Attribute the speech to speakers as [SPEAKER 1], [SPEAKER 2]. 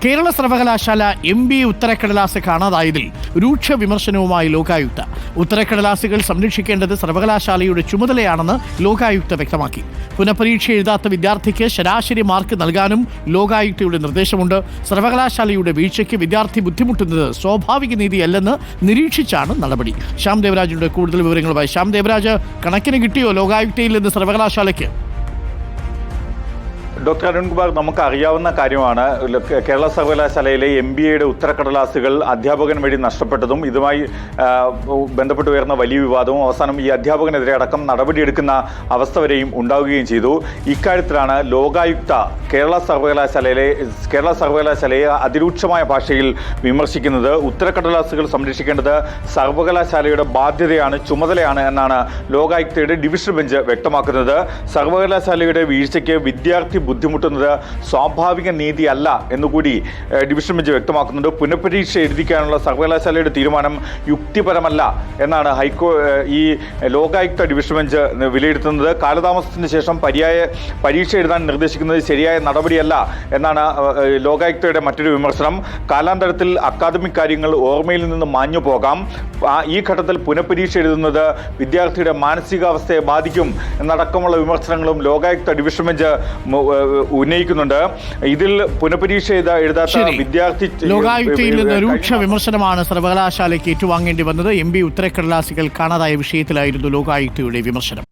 [SPEAKER 1] കേരള സർവകലാശാല MBA ഉത്തരക്കടലാസ് കാണാതായതിൽ രൂക്ഷ വിമർശനവുമായി ലോകായുക്ത. ഉത്തരക്കടലാസുകൾ സംരക്ഷിക്കേണ്ടത് സർവകലാശാലയുടെ ചുമതലയാണെന്ന് ലോകായുക്ത വ്യക്തമാക്കി. പുനഃപരീക്ഷ എഴുതാത്ത വിദ്യാർത്ഥിക്ക് ശരാശരി മാർക്ക് നൽകാനും ലോകായുക്തയുടെ നിർദ്ദേശമുണ്ട്. സർവകലാശാലയുടെ വീഴ്ചയ്ക്ക് വിദ്യാർത്ഥി ബുദ്ധിമുട്ടുന്നത് സ്വാഭാവിക നീതിയല്ലെന്ന് നിരീക്ഷിച്ചാണ് നടപടി. ശ്യാം ദേവരാജിന്റെ കൂടുതൽ വിവരങ്ങളുമായി. ശ്യാം ദേവരാജ്, കണക്കിന് കിട്ടിയോ ലോകായുക്തയിൽ നിന്ന് സർവകലാശാലയ്ക്ക്?
[SPEAKER 2] ഡോക്ടർ അരുൺകുമാർ, നമുക്ക് അറിയാവുന്ന കാര്യമാണ് കേരള സർവകലാശാലയിലെ MBAയുടെ ഉത്തരക്കടലാസുകൾ അധ്യാപകൻ വഴി നഷ്ടപ്പെട്ടതും ഇതുമായി ബന്ധപ്പെട്ട് ഉയർന്ന വലിയ വിവാദവും അവസാനം ഈ അധ്യാപകനെതിരെ അടക്കം നടപടിയെടുക്കുന്ന അവസ്ഥ വരെയും ഉണ്ടാവുകയും ചെയ്തു. ഇക്കാര്യത്തിലാണ് ലോകായുക്ത കേരള സർവകലാശാലയെ അതിരൂക്ഷമായ ഭാഷയിൽ വിമർശിക്കുന്നത്. ഉത്തരക്കടലാസുകൾ സംരക്ഷിക്കേണ്ടത് സർവകലാശാലയുടെ ബാധ്യതയാണ്, ചുമതലയാണ് എന്നാണ് ലോകായുക്തയുടെ ഡിവിഷൻ ബെഞ്ച് വ്യക്തമാക്കുന്നത്. സർവകലാശാലയുടെ വീഴ്ചയ്ക്ക് വിദ്യാർത്ഥി ബുദ്ധിമുട്ടുന്നത് സ്വാഭാവിക നീതിയല്ല എന്നുകൂടി ഡിവിഷൻ ബെഞ്ച് വ്യക്തമാക്കുന്നുണ്ട്. പുനഃപരീക്ഷ എഴുതിക്കാനുള്ള സർവകലാശാലയുടെ തീരുമാനം യുക്തിപരമല്ല എന്നാണ് ഈ ലോകായുക്ത ഡിവിഷൻ ബെഞ്ച് വിലയിരുത്തുന്നത്. കാലതാമസത്തിന് ശേഷം പരീക്ഷ എഴുതാൻ നിർദ്ദേശിക്കുന്നത് ശരിയായ നടപടിയല്ല എന്നാണ് ലോകായുക്തയുടെ മറ്റൊരു വിമർശനം. കാലാന്തരത്തിൽ അക്കാദമിക് കാര്യങ്ങൾ ഓർമ്മയിൽ നിന്ന് മാഞ്ഞു പോകാം. ഈ ഘട്ടത്തിൽ പുനഃപരീക്ഷ എഴുതുന്നത് വിദ്യാർത്ഥിയുടെ മാനസികാവസ്ഥയെ ബാധിക്കും എന്നടക്കമുള്ള വിമർശനങ്ങളും ലോകായുക്ത ഡിവിഷൻ ബെഞ്ച് ഉന്നയിക്കുന്നുണ്ട്. ഇതിൽ പുനഃപരീക്ഷ എഴുതാത്ത വിദ്യാർത്ഥി
[SPEAKER 1] ലോകായുക്തയിൽ നിന്ന് രൂക്ഷ വിമർശനമാണ് സർവകലാശാലയ്ക്ക് ഏറ്റുവാങ്ങേണ്ടി വന്നത്. MBA ഉത്തരക്കടലാസുകൾ കാണാതായ വിഷയത്തിലായിരുന്നു ലോകായുക്തയുടെ വിമർശനം.